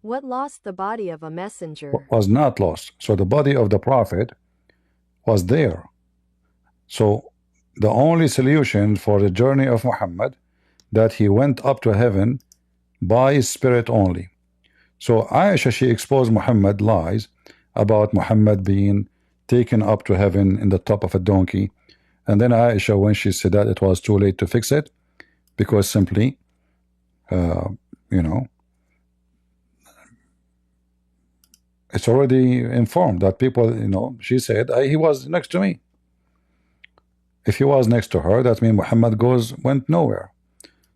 What lost the body of a messenger? Was not lost. So the body of the Prophet was there. So the only solution for the journey of Muhammad, that he went up to heaven by spirit only. So Aisha, she exposed Muhammad lies about Muhammad being taken up to heaven in the top of a donkey. And then Aisha, when she said that, it was too late to fix it, because simply, you know, it's already informed that people, she said, he was next to me. If he was next to her, that means Muhammad went nowhere.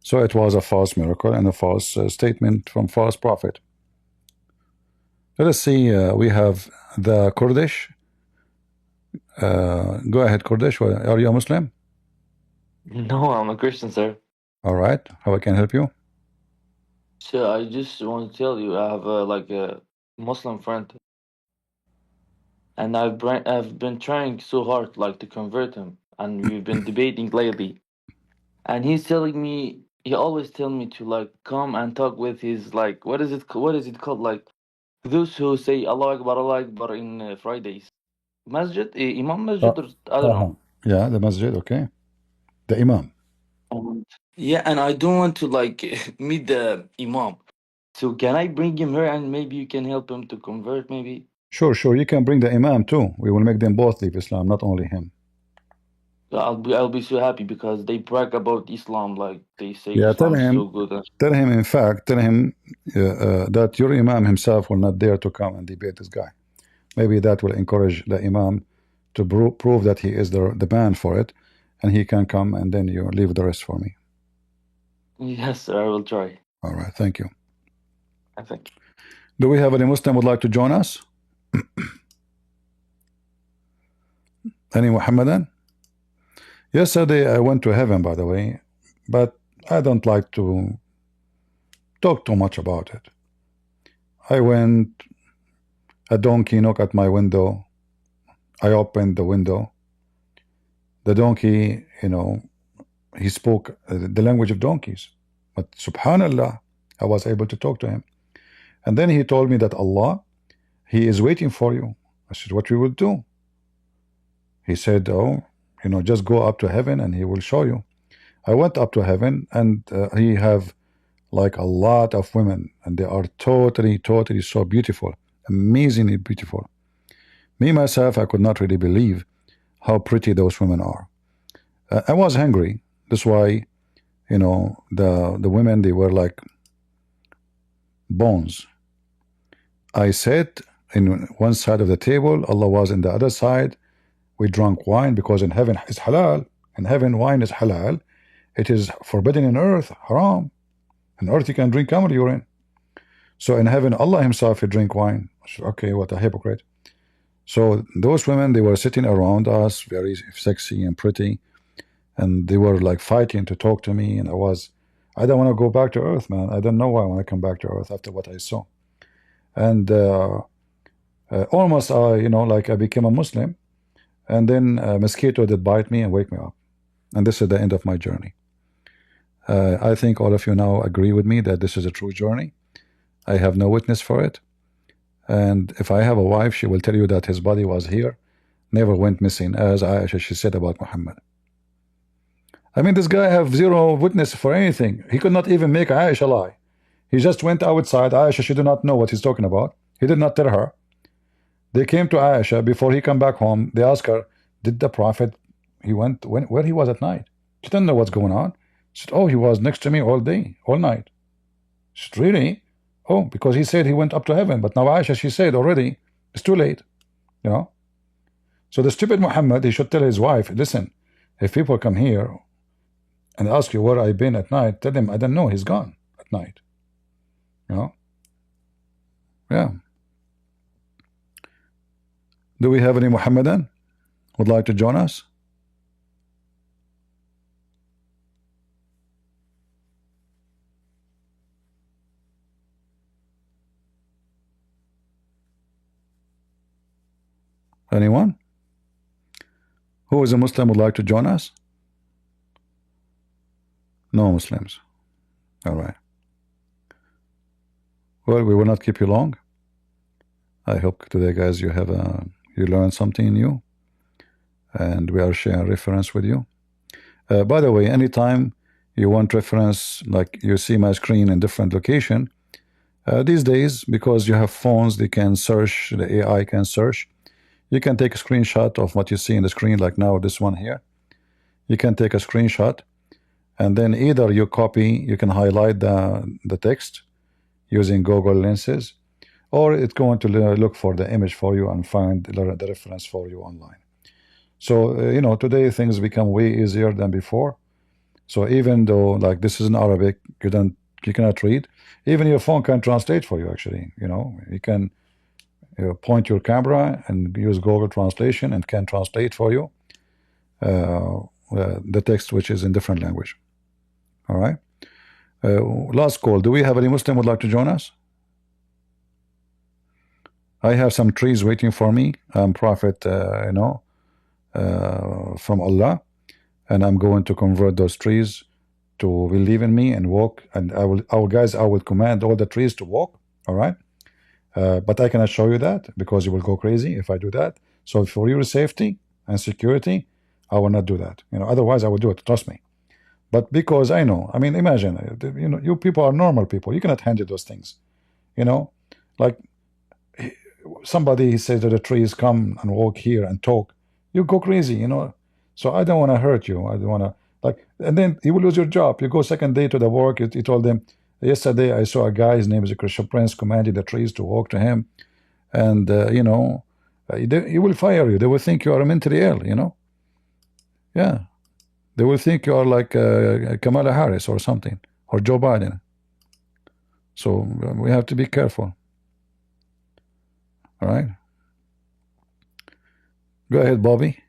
So it was a false miracle and a false statement from false prophet. Let us see. We have the Kurdish. Go ahead, Kurdish. Are you a Muslim? No, I'm a Christian, sir. All right. How I can help you? So I just want to tell you, I have a Muslim friend, and I've been trying so hard to convert him, and we've been debating lately. And he's telling me, he always tell me to come and talk with his what is it called, those who say Allah Akbar in Fridays, Masjid, Imam Masjid, or I don't know. Yeah, the masjid. Okay, the Imam. Yeah, and I don't want to meet the Imam. So can I bring him here and maybe you can help him to convert maybe? Sure. You can bring the Imam too. We will make them both leave Islam, not only him. So I'll be so happy because they brag about Islam, like they say Yeah, Islam is so good. tell him, in fact, tell him that your Imam himself will not dare to come and debate this guy. Maybe that will encourage the Imam to prove that he is the man for it, and he can come, and then you leave the rest for me. Yes, sir, I will try. All right, thank you. I think. Do we have any Muslim would like to join us? Any Muhammadan? Yesterday I went to heaven, by the way, but I don't like to talk too much about it. I went, a donkey knocked at my window. I opened the window. The donkey, he spoke the language of donkeys. But subhanallah, I was able to talk to him. And then he told me that Allah, he is waiting for you. I said, what we will do? He said, oh, just go up to heaven and he will show you. I went up to heaven, and he have a lot of women, and they are totally so beautiful, amazingly beautiful. Me myself, I could not really believe how pretty those women are. I was hungry. That's why, the women, they were like bones. I sat in one side of the table. Allah was in the other side. We drank wine, because in heaven is halal. In heaven, wine is halal. It is forbidden in earth, haram. In earth, you can drink camel urine. So in heaven, Allah himself will drink wine. Said, okay, what a hypocrite. So those women, they were sitting around us, very sexy and pretty, and they were fighting to talk to me, and I don't want to go back to earth, man. I don't know why I want to come back to earth after what I saw. And almost I became a Muslim, and then a mosquito did bite me and wake me up, and this is the end of my journey. I think all of you now agree with me that this is a true journey. I have no witness for it, and if I have a wife, she will tell you that his body was here, never went missing, as Aisha, she said about Muhammad. I mean, this guy have zero witness for anything. He could not even make Aisha lie. He just went outside. Aisha, she did not know what he's talking about. He did not tell her. They came to Aisha before he come back home. They asked her, did the Prophet, he went where he was at night? She didn't know what's going on. She said, oh, he was next to me all day, all night. She said, really? Oh, because he said he went up to heaven. But now Aisha, she said already, it's too late. So the stupid Muhammad, he should tell his wife, listen, if people come here and ask you where I've been at night, tell them I don't know, he's gone at night. Yeah. Do we have any Muhammadan would like to join us? Anyone who is a Muslim would like to join us? No Muslims. All right. Well, we will not keep you long. I hope today, guys, you have you learned something new, and we are sharing reference with you. By the way, anytime you want reference, like you see my screen in different location, these days, because you have phones, they can search, the AI can search. You can take a screenshot of what you see in the screen, like now this one here. You can take a screenshot, and then either you copy, you can highlight the text using Google lenses, or it's going to look for the image for you and find the reference for you online. So you know, today things become way easier than before. So even though like this is in Arabic, you cannot read, even your phone can translate for you. Actually, you know, you can point your camera and use Google Translation and can translate for you the text which is in different language. All right. Last call. Do we have any Muslim would like to join us? I have some trees waiting for me. I'm Prophet, you know, from Allah, and I'm going to convert those trees to believe in me and walk. And I will command all the trees to walk. All right. But I cannot show you that because you will go crazy if I do that. So for your safety and security, I will not do that. You know, otherwise I will do it. Trust me. But because I know, I mean, imagine, you know, you people are normal people. You cannot handle those things. You know, like somebody says to the trees, come and walk here and talk. You go crazy, you know. So I don't want to hurt you. I don't want to like, and then you will lose your job. You go second day to the work. You told them, yesterday I saw a guy. His name is a Christian Prince. Commanded the trees to walk to him, and you know, he will fire you. They will think you are mentally ill. You know, yeah. They will think you are like Kamala Harris or something, or Joe Biden. So we have to be careful. All right. Go ahead, Bobby.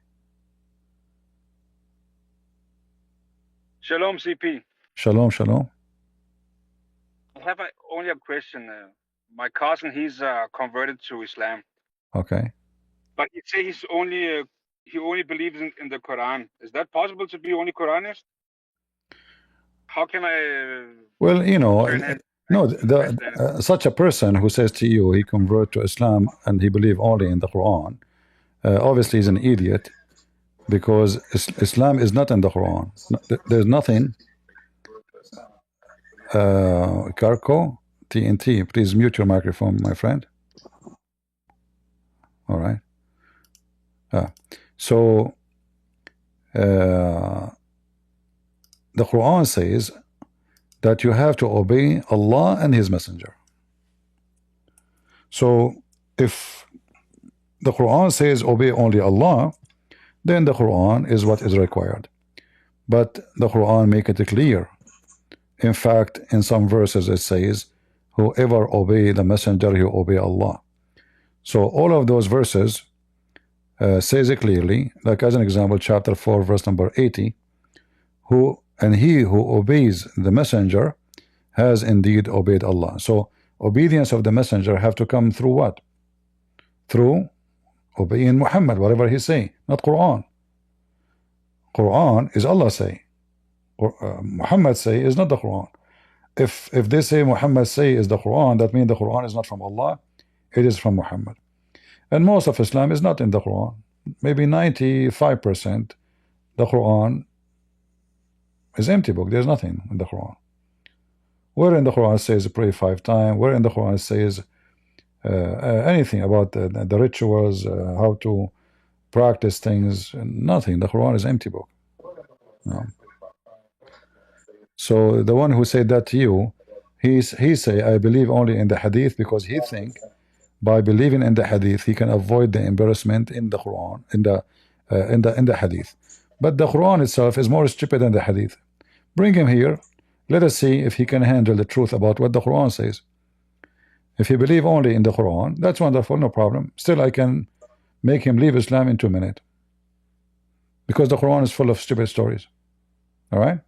Shalom, CP. Shalom, shalom. I have only a question. My cousin, he's converted to Islam, Okay. but he say he only believes in the Quran. Is that possible to be only Quranist? How can I? Well, you know, turn him no, back to Christianity? such a person who says to you he convert to Islam and he believe only in the Quran, obviously is an idiot, because Islam is not in the Quran. There's nothing. Karko, TNT, please mute your microphone, my friend. All right. So the Quran says that you have to obey Allah and His Messenger. So if the Quran says obey only Allah, then the Quran is what is required. But the Quran make it clear. In fact, in some verses it says, whoever obey the messenger, he obey Allah. So all of those verses says it clearly, like as an example, chapter 4, verse number 80, he who obeys the messenger has indeed obeyed Allah. So obedience of the messenger have to come through what? Through obeying Muhammad, whatever he say, not Quran. Quran is Allah say. Muhammad say is not the Quran. If they say Muhammad say is the Quran, that means the Quran is not from Allah, it is from Muhammad. And most of Islam is not in the Quran. Maybe 95% the Quran is empty book. There's nothing in the Quran. Where in the Quran says pray 5 times? Where in the Quran says anything about the rituals, how to practice things? Nothing. The Quran is empty book. No. So the one who said that to you, he say I believe only in the Hadith because he think by believing in the Hadith he can avoid the embarrassment in the Quran, in the Hadith. But the Quran itself is more stupid than the Hadith. Bring him here. Let us see if he can handle the truth about what the Quran says. If he believe only in the Quran, that's wonderful, no problem. Still, I can make him leave Islam in 2 minutes, because the Quran is full of stupid stories. All right.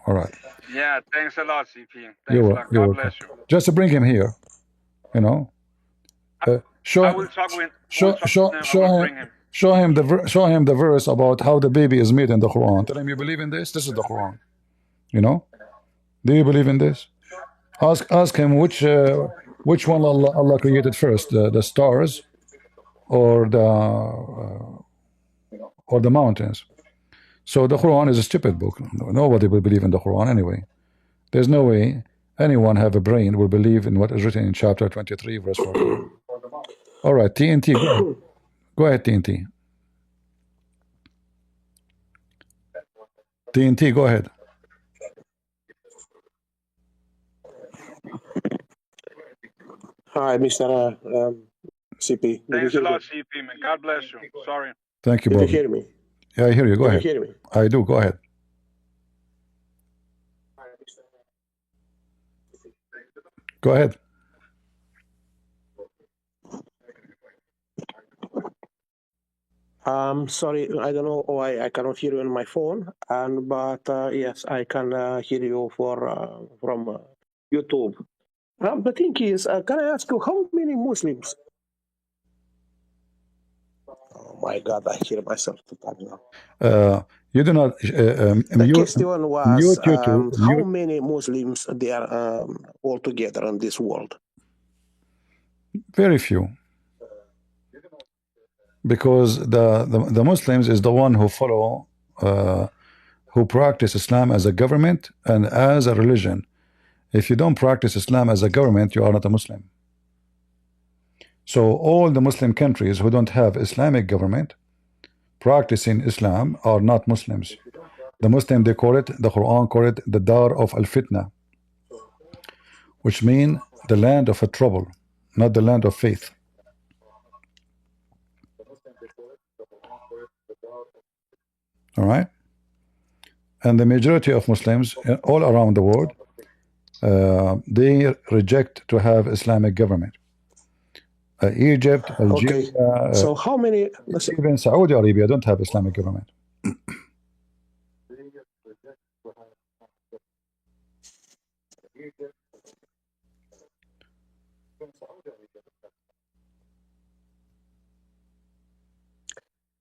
All right. Yeah, thanks a lot, CP. Thanks a lot. God bless you. Just bring him here. You know. Show I will talk with him. Show him the verse about how the baby is made in the Quran. Tell him you believe in this. This is the Quran. You know? Do you believe in this? Ask him which one Allah created first, the stars or the mountains. So the Quran is a stupid book. Nobody will believe in the Quran anyway. There's no way anyone have a brain will believe in what is written in chapter 23, verse 14. All right, TNT, go ahead. Go ahead, TNT. TNT, go ahead. Hi, Mr. CP. Did you Thanks a hear me? lot, CP, man. God bless you. Sorry. Thank you, Did you brother. hear me? Yeah, I hear you. Go Did you ahead. hear me? I do. Go ahead. Go ahead. Sorry, I don't know why I cannot hear you on my phone, but yes, I can hear you from YouTube. The thing is, can I ask you how many Muslims? Oh my God, I hear myself totally now. You do not The question was mute YouTube. how Mute. many Muslims there are altogether in this world? Very few. Because the Muslims is the one who follow, who practice Islam as a government and as a religion. If you don't practice Islam as a government, you are not a Muslim. So all the Muslim countries who don't have Islamic government practicing Islam are not Muslims. The Muslim, they call it, the Quran call it the Dar of al-Fitna, which mean the land of a trouble, not the land of faith. All right? And the majority of Muslims all around the world, they reject to have Islamic government. Egypt, Algeria, Okay. So how many? even Saudi Arabia don't have Islamic government.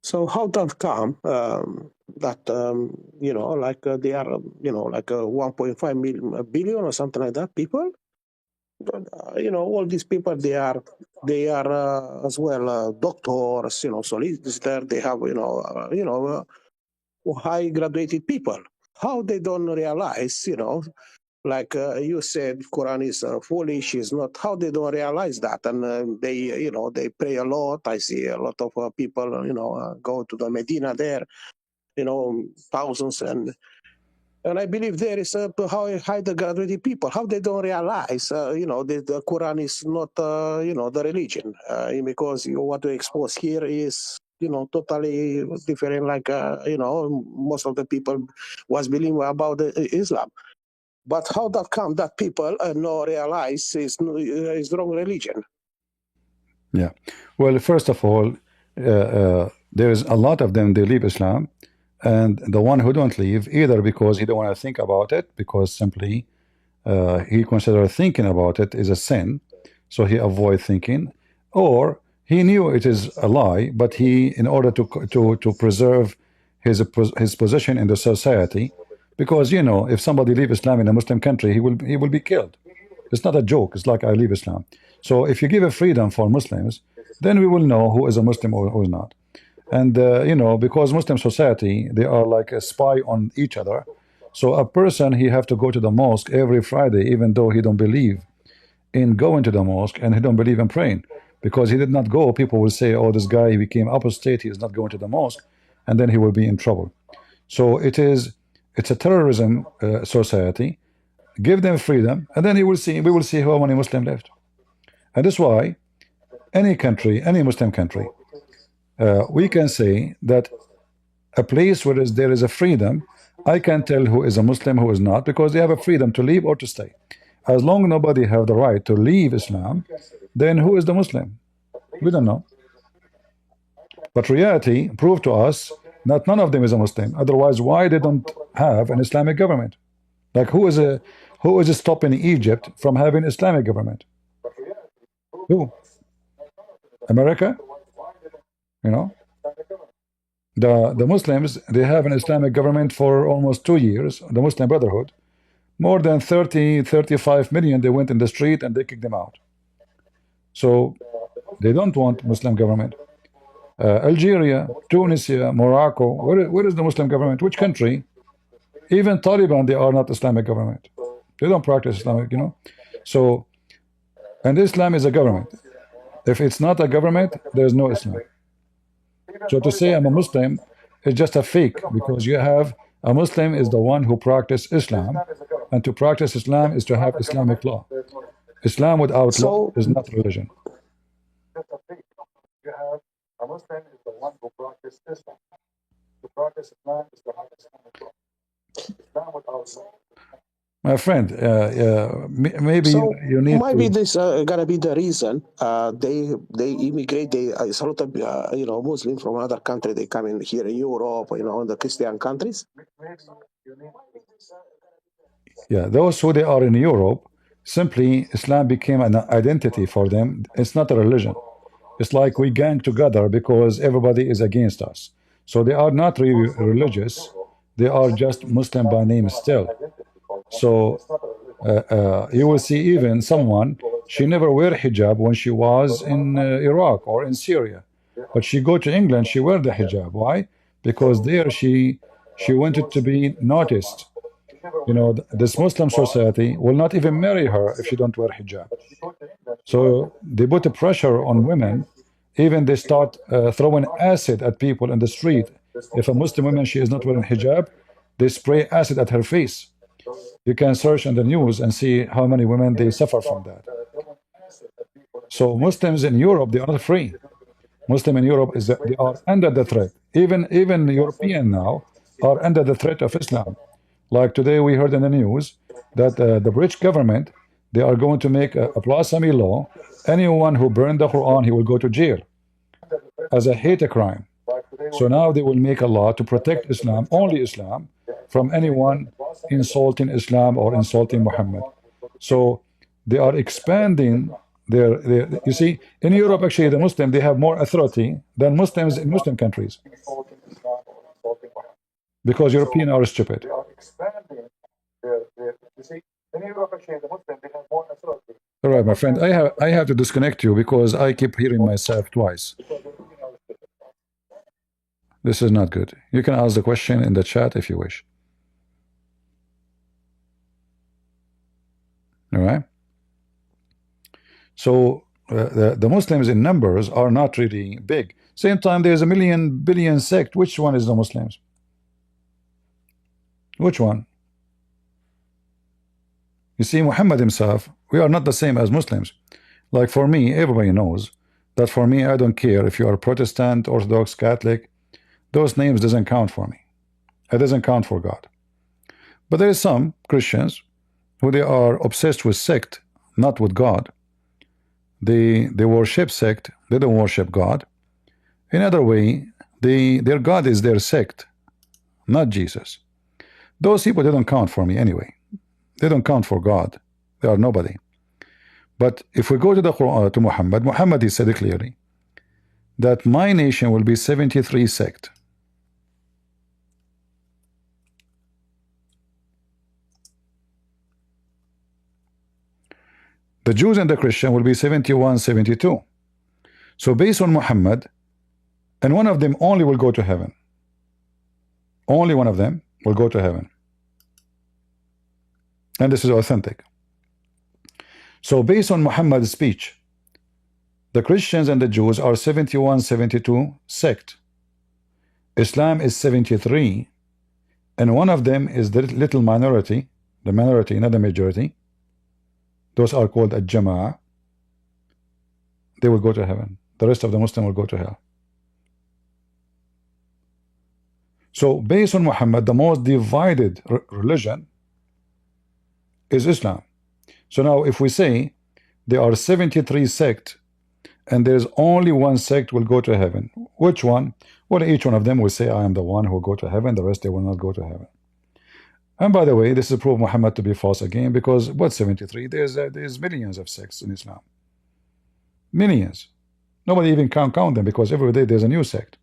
So how that come that like they are like 1.5 billion or something like that people? All these people they are as well doctors, solicitors. They have high graduated people. How they don't realize, like you said, Quran is foolish, is not. How they don't realize that, and they, they pray a lot. I see a lot of people, go to the Medina there, thousands, and I believe there is high the graduated people. How they don't realize, the Quran is not, the religion, because what we expose here is, totally different. Like, most of the people was believing about Islam. But how that come that people no realize is wrong religion? Yeah. Well, first of all, there's a lot of them, they leave Islam. And the one who don't leave, either because he don't want to think about it, because simply he considers thinking about it is a sin, so he avoid thinking, or he knew it is a lie, but he, in order to preserve his position in the society, because if somebody leave Islam in a Muslim country, he will be killed. It's not a joke. It's like I leave Islam. So if you give a freedom for Muslims, then we will know who is a Muslim or who is not. And because Muslim society, they are like a spy on each other. So a person, he have to go to the mosque every Friday, even though he don't believe in going to the mosque and he don't believe in praying, because he did not go. People will say, oh, this guy, he became apostate, he is not going to the mosque, and then he will be in trouble. So it's a terrorism society. Give them freedom, and then we will see how many Muslims left. And that's why any country, any Muslim country, we can say that a place where there is a freedom, I can tell who is a Muslim, who is not, because they have a freedom to leave or to stay. As long as nobody have the right to leave Islam, then who is the Muslim? We don't know. But reality proved to us that none of them is a Muslim. Otherwise, why they don't have an Islamic government? Like who is stopping Egypt from having Islamic government? Who? America? The Muslims, they have an Islamic government for almost 2 years, the Muslim Brotherhood, More than 30, 35 million, they went in the street and they kicked them out. So they don't want Muslim government. Algeria, Tunisia, Morocco, where is the Muslim government? Which country? Even Taliban, they are not Islamic government. They don't practice Islamic, So, and Islam is a government. If it's not a government, there's no Islam. So to say I'm a Muslim is just a fake, because you have a Muslim is the one who practices Islam, and to practice Islam is to have Islamic law. Islam without law is not religion. You have a Muslim is the one who practices Islam. To practice Islam is to have Islamic law. Islam without law. My friend, maybe So you need maybe to. this gonna be the reason they immigrate. They it's a lot of Muslim from other country. They come in here in Europe, the Christian countries. Yeah, those who they are in Europe, simply Islam became an identity for them. It's not a religion. It's like we gang together because everybody is against us. So they are not really religious. They are just Muslim by name still. So you will see even someone, she never wear hijab when she was in Iraq or in Syria. But she go to England, she wear the hijab. Why? Because there she wanted to be noticed. This Muslim society will not even marry her if she don't wear hijab. So they put a pressure on women. Even they start throwing acid at people in the street. If a Muslim woman, she is not wearing hijab, they spray acid at her face. You can search on the news and see how many women they suffer from that. So Muslims in Europe, they are not free. Muslim in Europe is that they are under the threat. Even European now are under the threat of Islam. Like today we heard in the news that the British government, they are going to make a blasphemy law. Anyone who burned the Quran, he will go to jail as a hate crime. So now they will make a law to protect Islam, only Islam, from anyone insulting Islam or insulting Muhammad. So they are expanding their you see, in Europe actually the Muslim, they have more authority than Muslims in Muslim countries. Because Europeans are stupid. All right, my friend, I have to disconnect you because I keep hearing myself twice. This is not good. You can ask the question in the chat if you wish. All right. So the Muslims in numbers are not really big. Same time, there's a billion sect. Which one is the Muslims? Which one? You see, Muhammad himself, we are not the same as Muslims. Like for me, everybody knows that for me, I don't care if you are Protestant, Orthodox, Catholic. Those names doesn't count for me. It doesn't count for God. But there is some Christians who they are obsessed with sect, not with God. They worship sect. They don't worship God. In other way, their God is their sect, not Jesus. Those people, they don't count for me anyway. They don't count for God. They are nobody. But if we go to the Quran, to Muhammad, he said it clearly that my nation will be 73 sect. The Jews and the Christian will be 71, 72. So based on Muhammad, and one of them only will go to heaven. Only one of them will go to heaven. And this is authentic. So based on Muhammad's speech, the Christians and the Jews are 71, 72 sect. Islam is 73, and one of them is the little minority, the minority, not the majority. Those are called a Jama'ah. They will go to heaven. The rest of the Muslim will go to hell. So based on Muhammad, the most divided religion is Islam. So now if we say there are 73 sects and there is only one sect will go to heaven, which one? Well, each one of them will say, I am the one who will go to heaven, the rest they will not go to heaven. And by the way, this is proof Muhammad to be false again, because what 73? There's millions of sects in Islam. Millions. Nobody even can count them, because every day there's a new sect.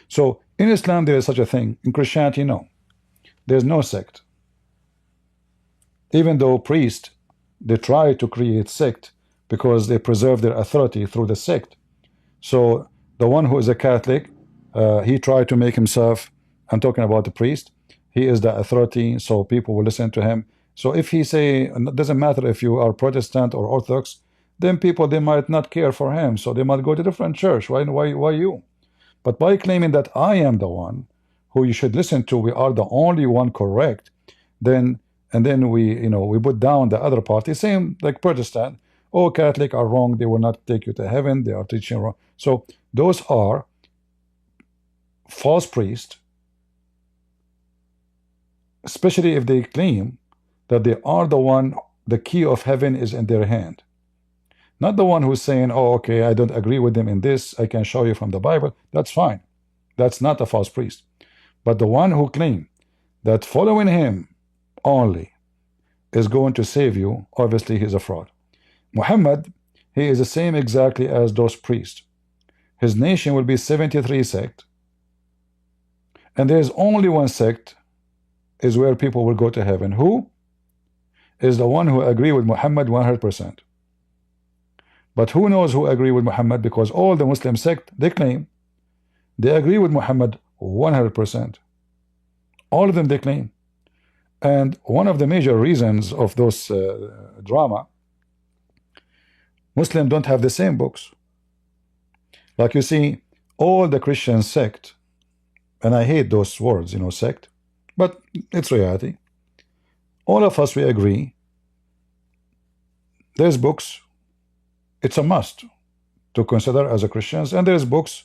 So in Islam there is such a thing. In Christianity, no. There's no sect. even though priests, they try to create sect because they preserve their authority through the sect. So the one who is a Catholic, he tried to make himself, I'm talking about the priest, he is the authority, so people will listen to him. So if he say, it doesn't matter if you are Protestant or Orthodox, then people, they might not care for him, so they might go to different church. Why you? But by claiming that I am the one who you should listen to, we are the only one correct, then and then we put down the other party, same like Protestant. Oh, Catholic are wrong, they will not take you to heaven, they are teaching wrong. So those are false priests, especially if they claim that they are the one, the key of heaven is in their hand. Not the one who's saying, oh, okay, I don't agree with them in this, I can show you from the Bible. That's fine. That's not a false priest. But the one who claims that following him only is going to save you, obviously he's a fraud. Muhammad, he is the same exactly as those priests. His nation will be 73 sect, and there is only one sect is where people will go to heaven. Who is the one who agree with Muhammad 100%? But who knows who agree with Muhammad? Because all the Muslim sect, they claim they agree with Muhammad 100%. All of them they claim. And one of the major reasons of those drama, Muslims don't have the same books. Like you see, all the Christian sect, and I hate those words, sect, but it's reality. All of us, we agree, there's books, it's a must to consider as a Christians, and there's books,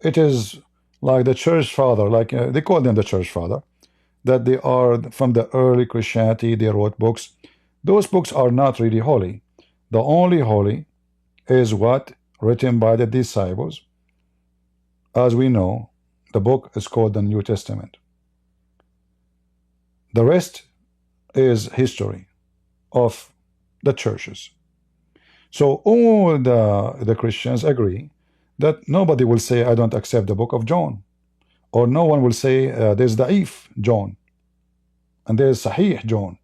it is like the church father, like they call them the church father, that they are from the early Christianity, they wrote books. Those books are not really holy. The only holy is what written by the disciples. As we know, the book is called the New Testament. The rest is history of the churches. So all the Christians agree that nobody will say, I don't accept the book of John. Or no one will say, there's Da'if John, and there's Sahih John.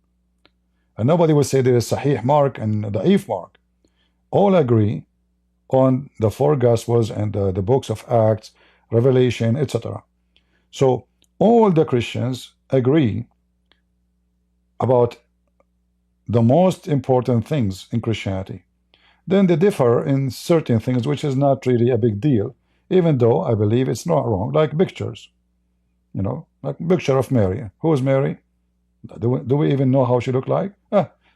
And nobody will say there is Sahih Mark and Da'if Mark. All agree on the four Gospels and the books of Acts, Revelation, etc. So all the Christians agree about the most important things in Christianity. Then they differ in certain things, which is not really a big deal, even though I believe it's not wrong, like pictures. Like picture of Mary. Who is Mary? Do we even know how she looked like?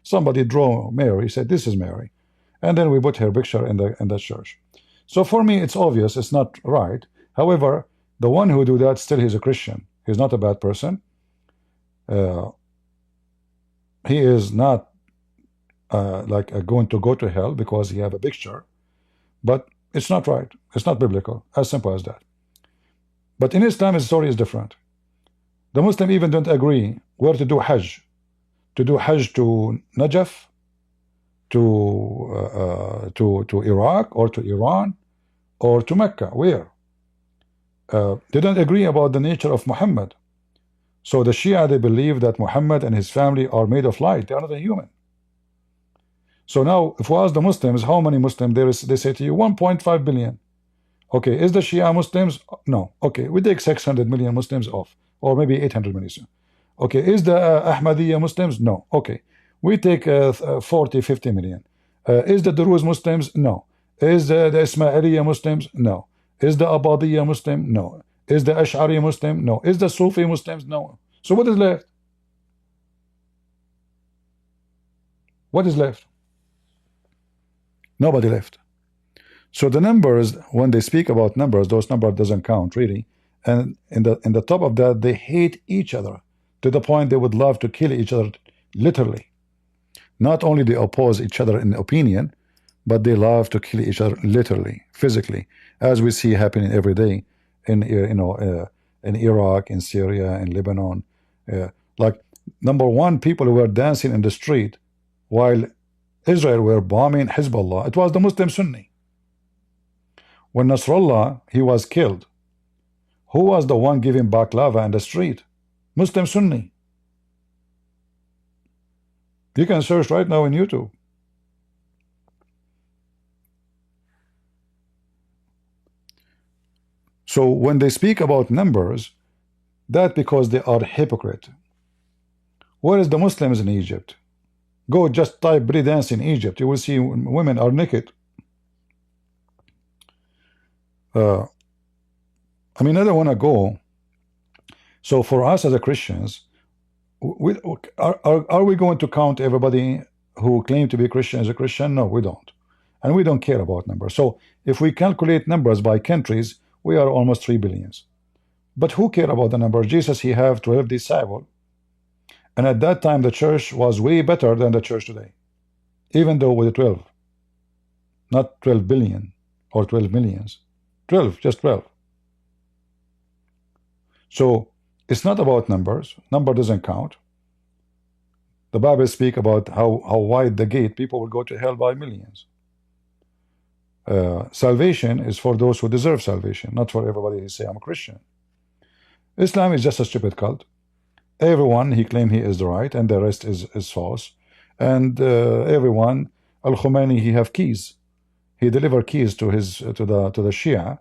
Somebody drew Mary, said this is Mary, and then we put her picture in the church. So for me, it's obvious it's not right. However, the one who do that, still he's a Christian. He's not a bad person. He is not going to go to hell because he have a picture, but it's not right. It's not biblical. As simple as that. But in Islam, the story is different. The Muslim even don't agree where to do Hajj. To do Hajj to Najaf, to Iraq, or to Iran, or to Mecca. Where? They don't agree about the nature of Muhammad. So the Shia, they believe that Muhammad and his family are made of light. They are not a human. So now, if we ask the Muslims, how many Muslims there is, they say to you, 1.5 billion. Okay, is the Shia Muslims? No. Okay, we take 600 million Muslims off, or maybe 800 million. Okay, is the Ahmadiyya Muslims? No. Okay, we take 40, 50 million. Is the Druze Muslims? No. Is the Ismailiyya Muslims? No. Is the Abadiyya Muslim? No. Is the Ash'ari Muslim? No. Is the Sufi Muslims? No. So what is left? What is left? Nobody left. So the numbers, when they speak about numbers, those numbers doesn't count really. And in the top of that, they hate each other to the point they would love to kill each other, literally. Not only they oppose each other in opinion, but they love to kill each other literally, physically, as we see happening every day in in Iraq, in Syria, in Lebanon. Like number one, people who were dancing in the street while Israel were bombing Hezbollah. It was the Muslim Sunni. When Nasrallah, he was killed, who was the one giving baklava in the street? Muslim Sunni. You can search right now in YouTube. So when they speak about numbers, that because they are hypocrite. Where is the Muslims in Egypt? Go just type breed dance in Egypt. You will see women are naked. I mean, I don't want to go. So for us as a Christians, are we going to count everybody who claim to be Christian as a Christian? No, we don't. And we don't care about numbers. So if we calculate numbers by countries, we are almost 3 billion. But who care about the numbers? Jesus, he have 12 disciples. And at that time, the church was way better than the church today. Even though with 12. Not 12 billion or 12 millions. 12, just 12. So it's not about numbers. Number doesn't count. The Bible speaks about how wide the gate, people will go to hell by millions. Salvation is for those who deserve salvation, not for everybody who say I'm a Christian. Islam is just a stupid cult. Everyone, he claims he is the right, and the rest is false. And everyone, Al-Khomeini, he have keys. He deliver keys to the Shia.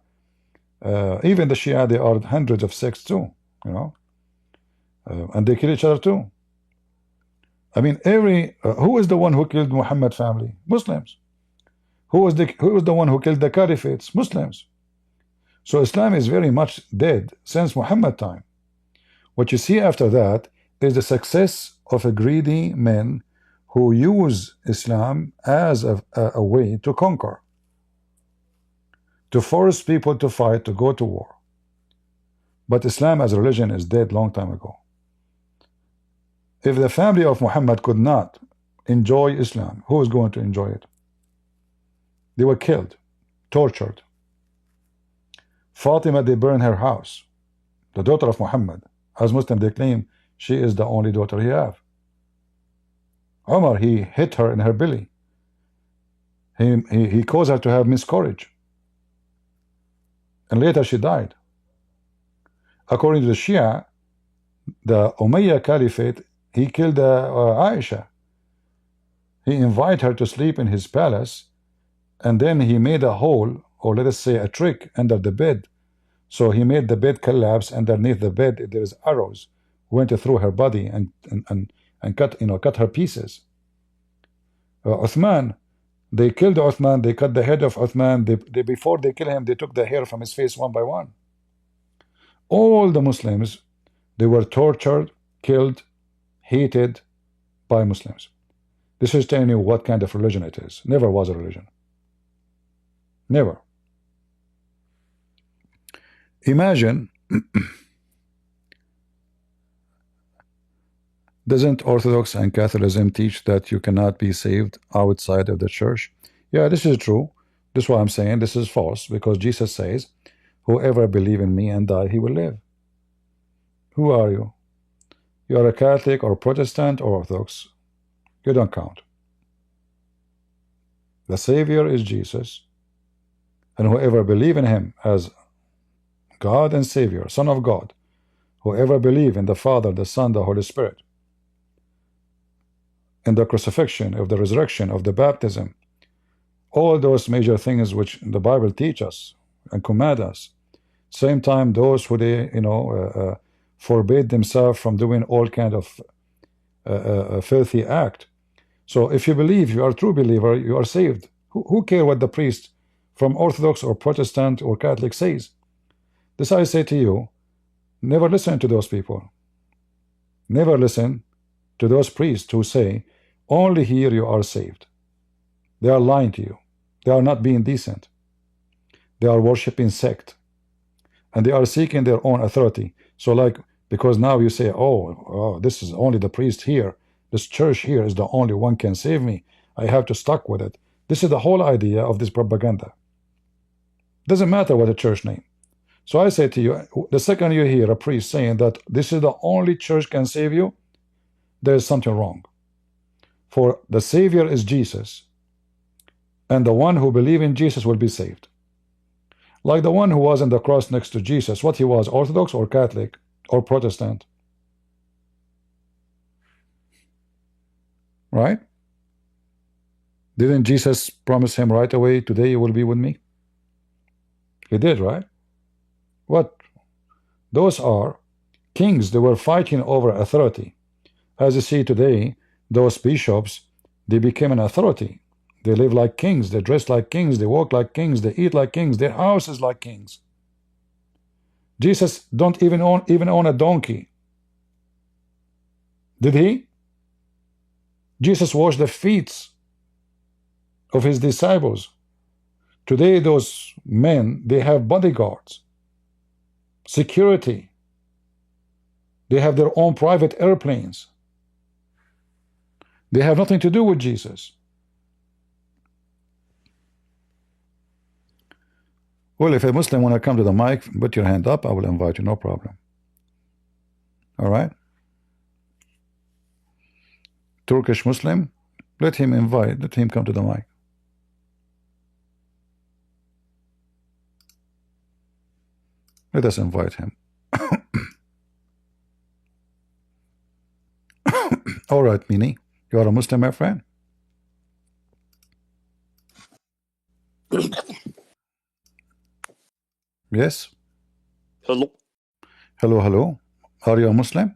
Even the Shia, they are hundreds of sects too, you know, and they kill each other too. I mean, who is the one who killed Muhammad family? Muslims. Who was the one who killed the caliphates? Muslims. So Islam is very much dead since Muhammad time. What you see after that is the success of a greedy men who use Islam as a way to conquer, to force people to fight, to go to war. But Islam as a religion is dead long time ago. If the family of Muhammad could not enjoy Islam, who is going to enjoy it? They were killed, tortured. Fatima, they burned her house. The daughter of Muhammad. As Muslim, they claim she is the only daughter he have. Umar, he hit her in her belly. He caused her to have miscarriage. And later she died. According to the Shia, the Umayyad Caliphate, he killed Aisha. He invited her to sleep in his palace, and then he made a hole, or let us say a trick, under the bed. So he made the bed collapse. Underneath the bed there is arrows went through her body and cut her pieces. Uthman, they killed Uthman. They cut the head of Uthman. Before they kill him, they took the hair from his face one by one. All the Muslims, they were tortured, killed, hated by Muslims. This is telling you what kind of religion it is. Never was a religion. Never. Imagine, doesn't Orthodox and Catholicism teach that you cannot be saved outside of the church? Yeah, this is true. This is what I'm saying. This is false, because Jesus says, whoever believes in me and die, he will live. Who are you? You are a Catholic or Protestant or Orthodox. You don't count. The Savior is Jesus, and whoever believes in him as God and Savior, Son of God, whoever believes in the Father, the Son, the Holy Spirit, in the crucifixion, of the resurrection, of the baptism, all those major things which the Bible teach us and command us. Same time, those who they forbid themselves from doing all kind of filthy act. So if you believe, you are a true believer, you are saved. Who care what the priest from Orthodox or Protestant or Catholic says? This I say to you, never listen to those people. Never listen to those priests who say, only here you are saved. They are lying to you. They are not being decent. They are worshiping sect. And they are seeking their own authority. So like, because now you say, oh, this is only the priest here. This church here is the only one can save me. I have to stuck with it. This is the whole idea of this propaganda. Doesn't matter what the church name. So I say to you, the second you hear a priest saying that this is the only church can save you, there is something wrong. For the Savior is Jesus, and the one who believes in Jesus will be saved. Like the one who was on the cross next to Jesus, what he was, Orthodox or Catholic or Protestant? right? Didn't Jesus promise him right away, today you will be with me? He did, right? What? Those are kings. They were fighting over authority. As you see today, those bishops, they became an authority. They live like kings, they dress like kings, they walk like kings, they eat like kings, their house is like kings. Jesus don't even own a donkey. Did he? Jesus washed the feet of his disciples. Today those men, they have bodyguards, security. They have their own private airplanes. They have nothing to do with Jesus. Well, if a Muslim want to come to the mic, put your hand up, I will invite you, no problem. All right? Turkish Muslim, let him come to the mic. Let us invite him. All right, Mini, you are a Muslim, my friend? Yes? Hello. Hello, hello. Are you a Muslim?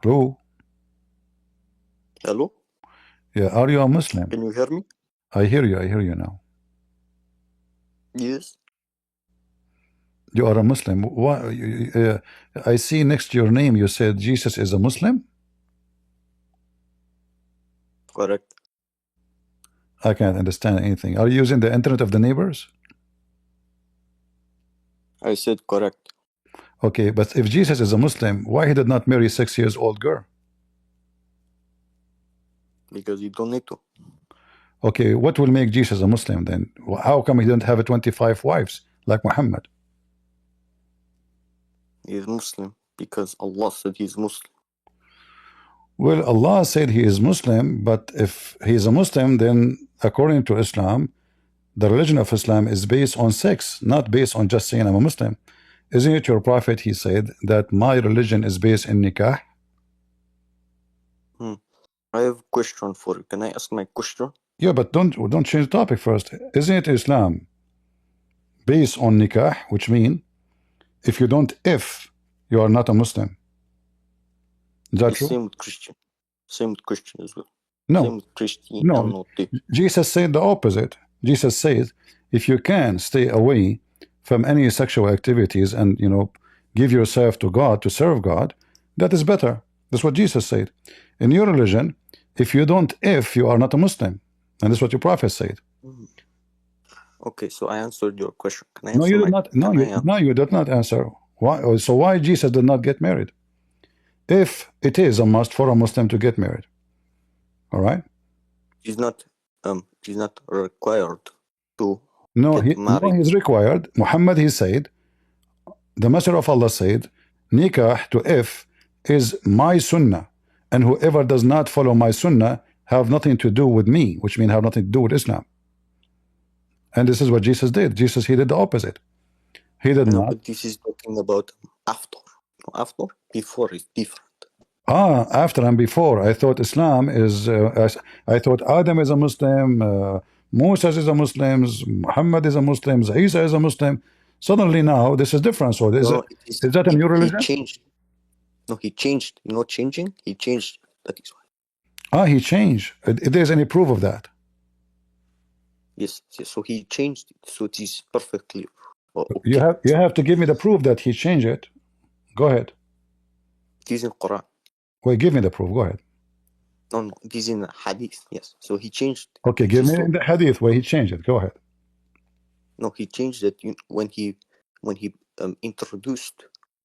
Hello? Hello. Yeah, are you a Muslim? Can you hear me? I hear you now. Yes. You are a Muslim. Why? I see next to your name you said Jesus is a Muslim? Correct. I can't understand anything. Are you using the internet of the neighbors? I said correct. Okay, but if Jesus is a Muslim, why he did not marry a 6-year-old girl? Because you don't need to. Okay, what will make Jesus a Muslim then? How come he didn't have 25 wives like Muhammad? He's Muslim because Allah said he's Muslim. Well, Allah said he is Muslim, but if he is a Muslim, then according to Islam, the religion of Islam is based on sex, not based on just saying I'm a Muslim. Isn't it your prophet, he said, that my religion is based in nikah? I have a question for you. Can I ask my question? Yeah, but don't change the topic first. Isn't it Islam based on nikah, which means if you don't you are not a Muslim? Is that true? Same with Christian. Same with Christian as well. No. Same with Christian. No, Jesus said the opposite. Jesus says, if you can stay away from any sexual activities and, give yourself to God, to serve God, that is better. That's what Jesus said. In your religion, if you don't you are not a Muslim. And that's what your prophet said. Okay, so I answered your question. Can I No, answer you did not. No, you did not answer. Why? So why Jesus did not get married? If it is a must for a Muslim to get married. All right? She's not required to get married. No, he's required. Muhammad, he said, the Messenger of Allah said, nikah to is my sunnah, and whoever does not follow my sunnah have nothing to do with me, which means have nothing to do with Islam. And this is what Jesus did. He did the opposite. He did not. But this is talking about after. After, before is different. After and before. I thought Islam is, I thought Adam is a Muslim, Moses is a Muslim, Muhammad is a Muslim, Isa is a Muslim. Suddenly now this is different. So is that a new religion? He changed. No, he changed. You know, changing. He changed. That is why. He changed. If there's any proof of that? Yes. So he changed it. So it is perfectly. Okay. You have to give me the proof that he changed it. Go ahead. It is in Quran. Well, give me the proof. Go ahead. No, it is in Hadith. Yes. So he changed. Okay, give me in the Hadith where he changed it. Go ahead. No, he changed it when he introduced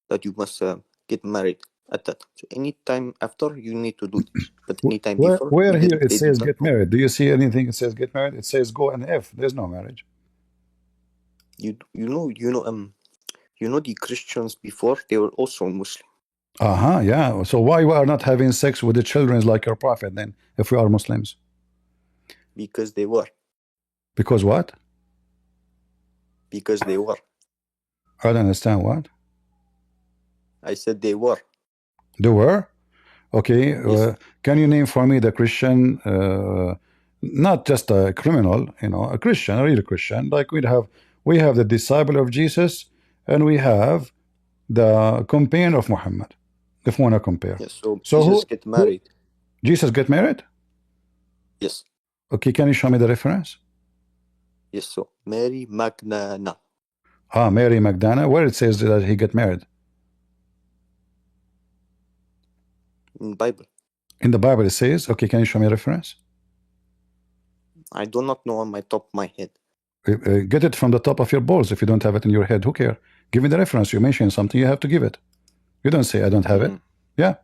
that you must get married at that. So any time after you need to do this, but any time before. Where here it says get married? Do you see anything that says get married? It says go and there's no marriage. You know the Christians before they were also Muslim. Yeah. So why we are not having sex with the children like your prophet then, if we are Muslims? Because they were. Because what? Because they were. I don't understand what. I said they were. They were? Okay. Yes. Can you name for me the Christian, not just a criminal, a Christian, a real Christian? Like we have the disciple of Jesus, and we have the companion of Muhammad, if we want to compare. Yes. So So Jesus get married. Jesus get married? Yes. Okay, can you show me the reference? Yes. So Mary Magdalene. Mary Magdalene, where it says that he get married. In Bible. In the Bible it says, okay, can you show me a reference? I do not know on my top of my head. Get it from the top of your balls. If you don't have it in your head, who care? Give me the reference. You mention something, you have to give it. You don't say I don't have it. Yeah,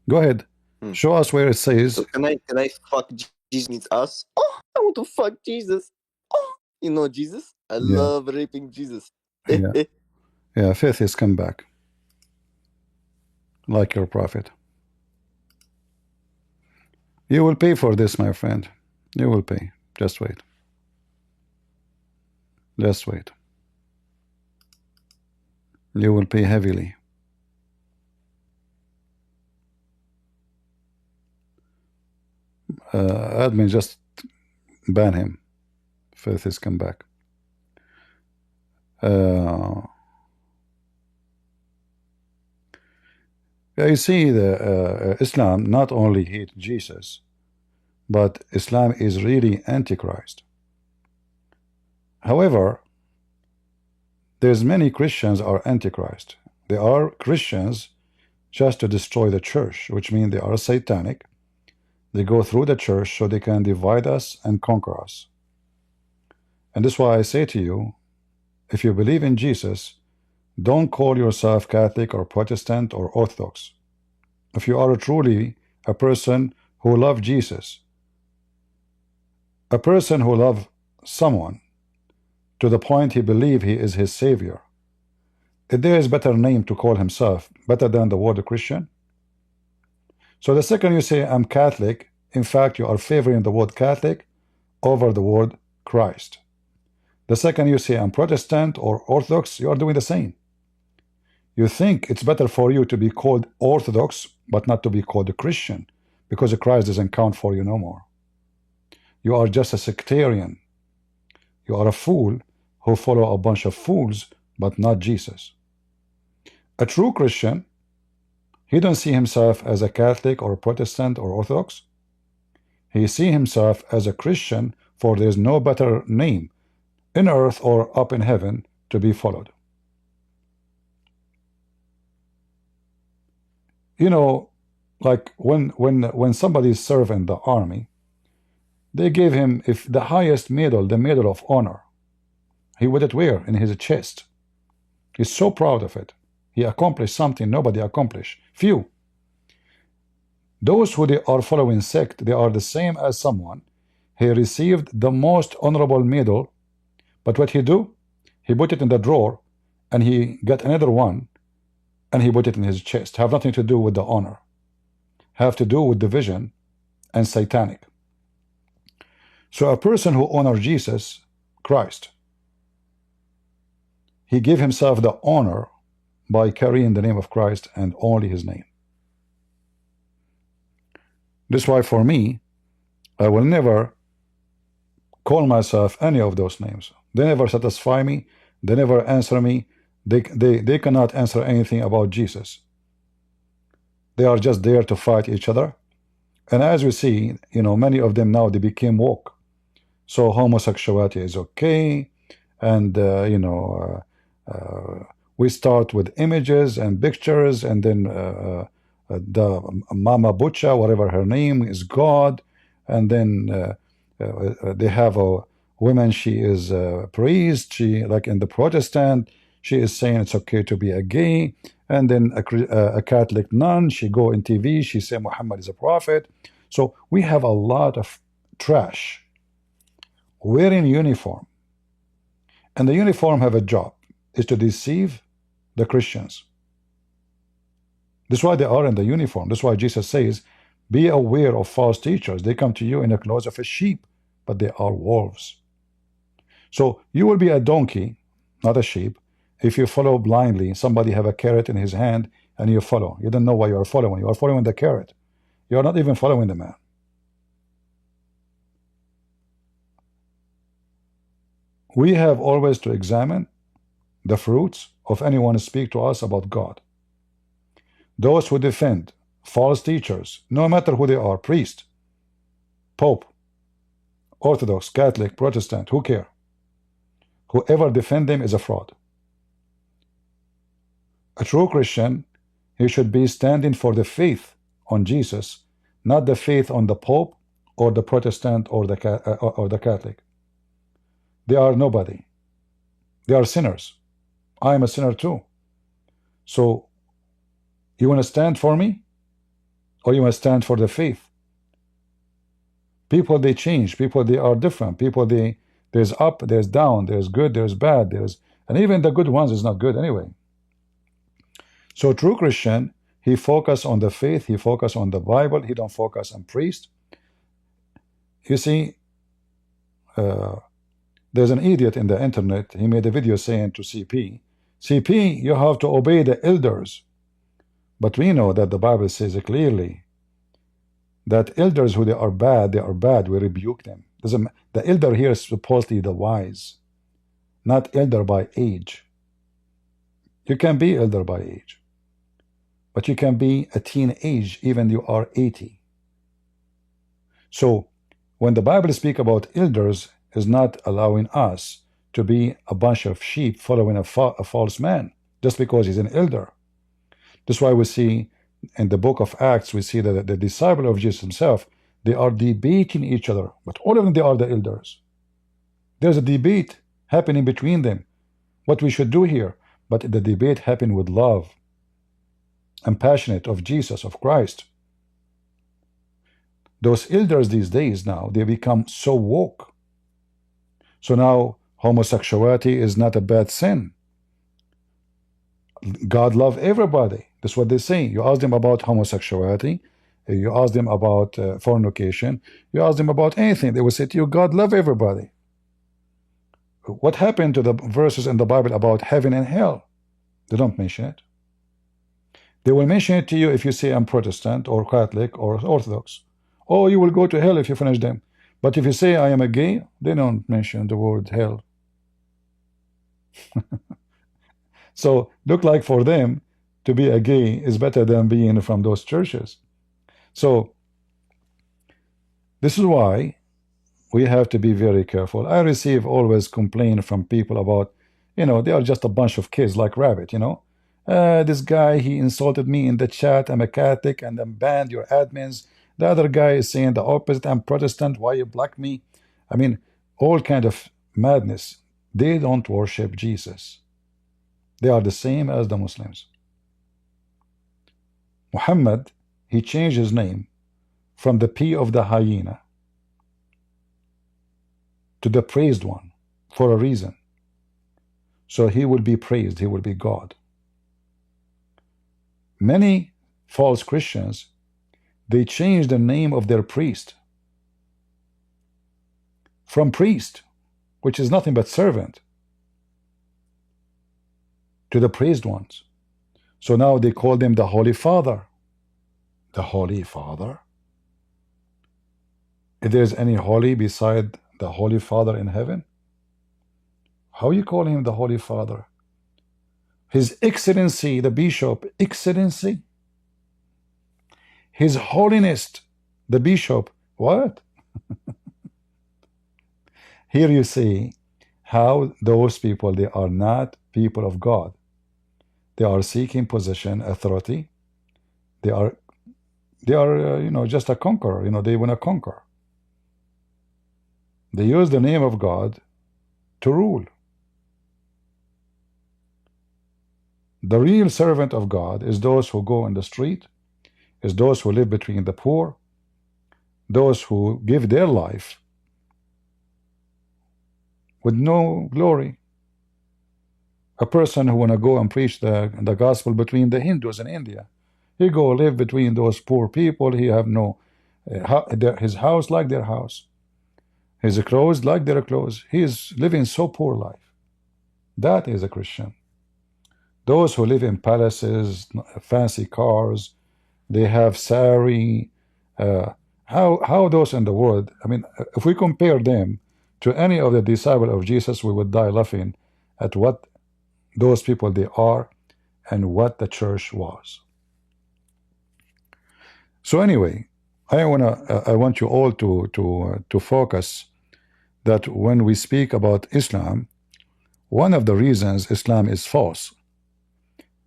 go ahead. Show us where it says. So can I fuck Jesus means us? Oh, I want to fuck Jesus. Oh, you know Jesus? I love raping Jesus. Yeah, faith is come back. Like your prophet. You will pay for this, my friend. You will pay. Just wait. Just wait. You will pay heavily. Admin, just ban him. Faith is come back. You see, the Islam not only hate Jesus, but Islam is really antichrist. However, there's many Christians are antichrist. They are Christians just to destroy the church, which means they are satanic. They go through the church so they can divide us and conquer us. And that's why I say to you, if you believe in Jesus, don't call yourself Catholic or Protestant or Orthodox. If you are truly a person who loves Jesus, a person who loves someone to the point he believes he is his savior, if there is better name to call himself better than the word Christian. So the second you say I'm Catholic, in fact you are favoring the word Catholic over the word Christ. The second you say I'm Protestant or Orthodox, you are doing the same. You think it's better for you to be called Orthodox but not to be called a Christian because Christ doesn't count for you no more. You are just a sectarian. You are a fool who follow a bunch of fools but not Jesus. A true Christian, he don't see himself as a Catholic or a Protestant or Orthodox. He see himself as a Christian, for there is no better name in earth or up in heaven to be followed. You know, like when somebody served in the army, they gave him if the highest medal, the Medal of Honor. He would it wear in his chest. He's so proud of it. He accomplished something nobody accomplished. Few. Those who they are following sect, they are the same as someone. He received the most honorable medal, but what he do? He put it in the drawer, and he got another one, and he put it in his chest. Have nothing to do with the honor. Have to do with division and satanic. So a person who honors Jesus Christ, he gave himself the honor by carrying the name of Christ and only his name. That's why for me, I will never call myself any of those names. They never satisfy me. They never answer me. They cannot answer anything about Jesus. They are just there to fight each other. And as we see, many of them now, they became woke. So homosexuality is okay. And, we start with images and pictures, and then the Mama Butcha, whatever her name, is God. And then they have a woman, she is a priest. She, like in the Protestant, she is saying it's okay to be a gay. And then a Catholic nun, she go in TV, she say Muhammad is a prophet. So we have a lot of trash wearing uniform. And the uniform have a job, is to deceive the Christians. That's why they are in the uniform. That's why Jesus says, be aware of false teachers. They come to you in the clothes of a sheep, but they are wolves. So you will be a donkey, not a sheep, If you follow blindly, somebody have a carrot in his hand and you follow. You don't know why you are following. You are following the carrot. You are not even following the man. We have always to examine the fruits of anyone who speak to us about God. Those who defend false teachers, no matter who they are, priest, pope, Orthodox, Catholic, Protestant, who care? Whoever defend them is a fraud. A true Christian, he should be standing for the faith on Jesus, not the faith on the Pope or the Protestant or the Catholic. They are nobody. They are sinners. I am a sinner too. So you want to stand for me, or you want to stand for the faith? People, they change. People, they are different. People, there's up, there's down, there's good, there's bad, and even the good ones is not good anyway. So true Christian, he focus on the faith, he focus on the Bible, he don't focus on priest. You see, there's an idiot in the internet, he made a video saying to CP, you have to obey the elders. But we know that the Bible says clearly that elders who they are bad, we rebuke them. The elder here is supposedly the wise, not elder by age. You can be elder by age, but you can be a teenage even you are 80. So when the Bible speaks about elders, is not allowing us to be a bunch of sheep following a false man just because he's an elder. That's why we see in the book of Acts, we see that the disciple of Jesus himself, they are debating each other, but all of them, they are the elders. There's a debate happening between them, what we should do here, but the debate happened with love and passionate of Jesus, of Christ. Those elders these days now, they become so woke. So now homosexuality is not a bad sin. God loves everybody. That's what they say. You ask them about homosexuality, you ask them about fornication, you ask them about anything, they will say to you, God loves everybody. What happened to the verses in the Bible about heaven and hell? They don't mention it. They will mention it to you if you say I'm Protestant or Catholic or Orthodox. Oh, you will go to hell if you finish them. But if you say I am a gay, they don't mention the word hell. So look like for them to be a gay is better than being from those churches. So this is why we have to be very careful. I receive always complaint from people about, they are just a bunch of kids like rabbit, this guy, he insulted me in the chat, I'm a Catholic and then banned your admins. The other guy is saying the opposite, I'm Protestant, why you block me? I mean, all kind of madness. They don't worship Jesus. They are the same as the Muslims. Muhammad, he changed his name from the P of the hyena to the praised one for a reason. So he will be praised, he will be God. Many false Christians, they changed the name of their priest from priest, which is nothing but servant, to the praised ones. So now they call them the Holy Father. The Holy Father? If there's any holy beside the Holy Father in heaven, how you call him the Holy Father? His Excellency, the Bishop, Excellency? His Holiness, the Bishop, what? Here you see how those people, they are not people of God. They are seeking position, authority. They are just a conqueror. They want to conquer. They use the name of God to rule. The real servant of God is those who go in the street, is those who live between the poor, those who give their life with no glory. A person who want to go and preach the gospel between the Hindus in India, he go live between those poor people. He have no his house like their house, his clothes like their clothes. He is living so poor life. That is a Christian. Those who live in palaces, fancy cars, they have sari. How those in the world? I mean, if we compare them to any of the disciples of Jesus, we would die laughing at what those people they are and what the church was. So anyway, I want you all to focus that when we speak about Islam, one of the reasons Islam is false,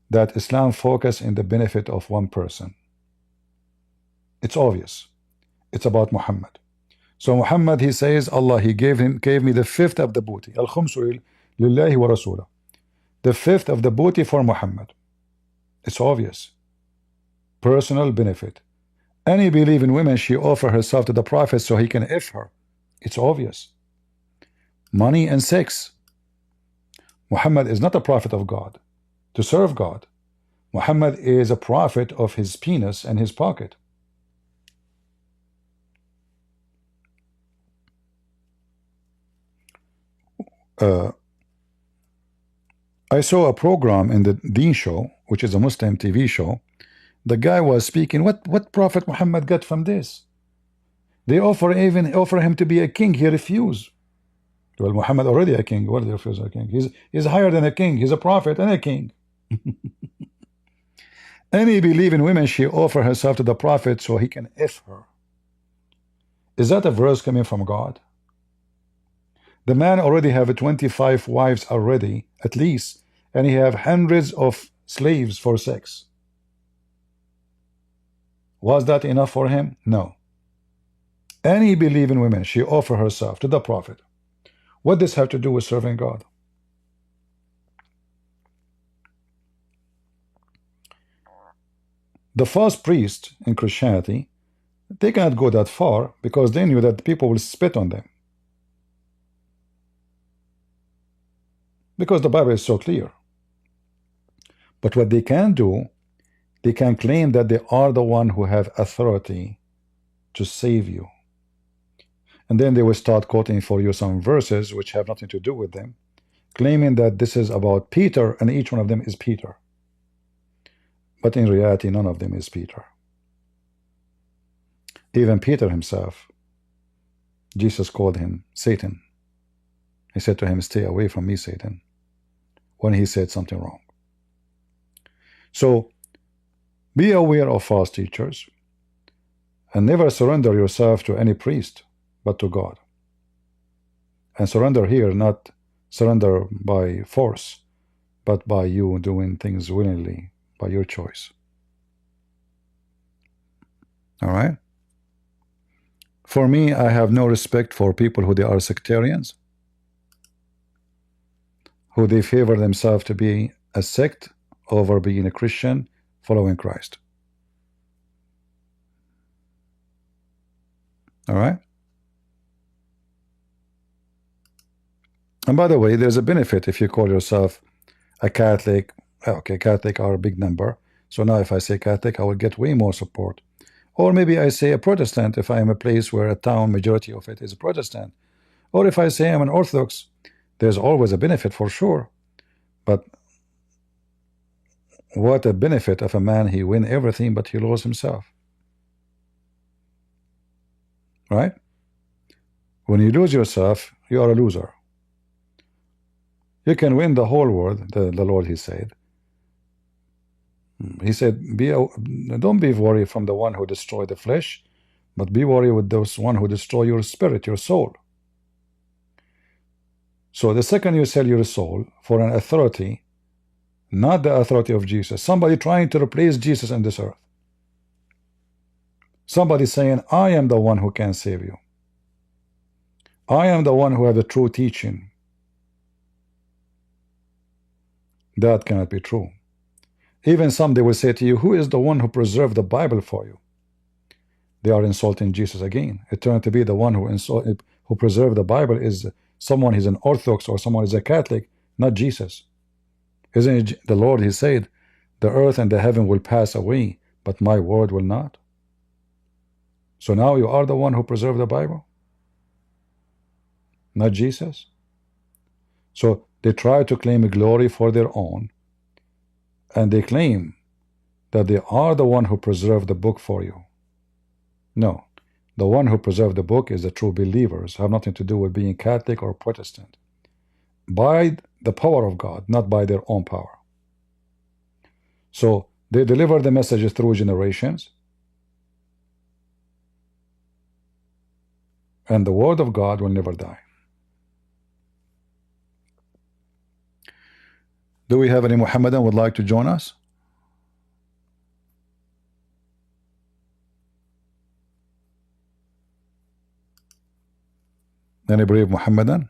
that Islam focus in the benefit of one person. It's obvious. It's about Muhammad. So Muhammad, he says, Allah, he gave me the fifth of the booty. Al-khumsu lillahi wa rasulah. The fifth of the booty for Muhammad. It's obvious. Personal benefit. Any believing woman, she offer herself to the Prophet so he can F her. It's obvious. Money and sex. Muhammad is not a prophet of God to serve God. Muhammad is a prophet of his penis and his pocket. I saw a program in the Deen Show, which is a Muslim TV show. The guy was speaking, what Prophet Muhammad got from this? They even offer him to be a king. He refused. Well, Muhammad already a king. What did he refuse a king? He's higher than a king. He's a prophet and a king. Any believing woman, she offer herself to the Prophet so he can F her. Is that a verse coming from God? The man already have 25 wives already, at least, and he have hundreds of slaves for sex. Was that enough for him? No. Any believing woman, she offer herself to the Prophet. What does this have to do with serving God? The false priest in Christianity, they cannot go that far because they knew that people will spit on them. Because the Bible is so clear. But what they can do, they can claim that they are the one who have authority to save you. And then they will start quoting for you some verses which have nothing to do with them, claiming that this is about Peter and each one of them is Peter. But in reality, none of them is Peter. Even Peter himself, Jesus called him Satan. He said to him, stay away from me, Satan, when he said something wrong. So be aware of false teachers and never surrender yourself to any priest but to God. And surrender here, not surrender by force, but by you doing things willingly, by your choice. All right? For me, I have no respect for people who they are sectarians, who they favor themselves to be a sect over being a Christian following Christ. All right? And by the way, there's a benefit if you call yourself a Catholic. Okay, Catholic are a big number. So now if I say Catholic, I will get way more support. Or maybe I say a Protestant if I am a place where a town majority of it is a Protestant. Or if I say I'm an Orthodox, there's always a benefit for sure. But what a benefit of a man, he win everything but he lose himself. Right? When you lose yourself, you are a loser. You can win the whole world, the Lord, he said. He said, don't be worried from the one who destroyed the flesh, but be worried with those one who destroy your spirit, your soul. So the second you sell your soul for an authority, not the authority of Jesus, somebody trying to replace Jesus on this earth, somebody saying, I am the one who can save you, I am the one who have the true teaching, that cannot be true. Even some, they will say to you, who is the one who preserved the Bible for you? They are insulting Jesus again. It turned to be the one who preserved the Bible is someone who's an Orthodox or someone who's a Catholic, not Jesus. Isn't it the Lord, he said, the earth and the heaven will pass away, but my word will not. So now you are the one who preserved the Bible, not Jesus. So they try to claim glory for their own, and they claim that they are the one who preserved the book for you. No, the one who preserved the book is the true believers. Have nothing to do with being Catholic or Protestant. By the power of God, not by their own power. So they deliver the messages through generations, and the word of God will never die. Do we have any Muhammadan would like to join us? Any brave Muhammadan?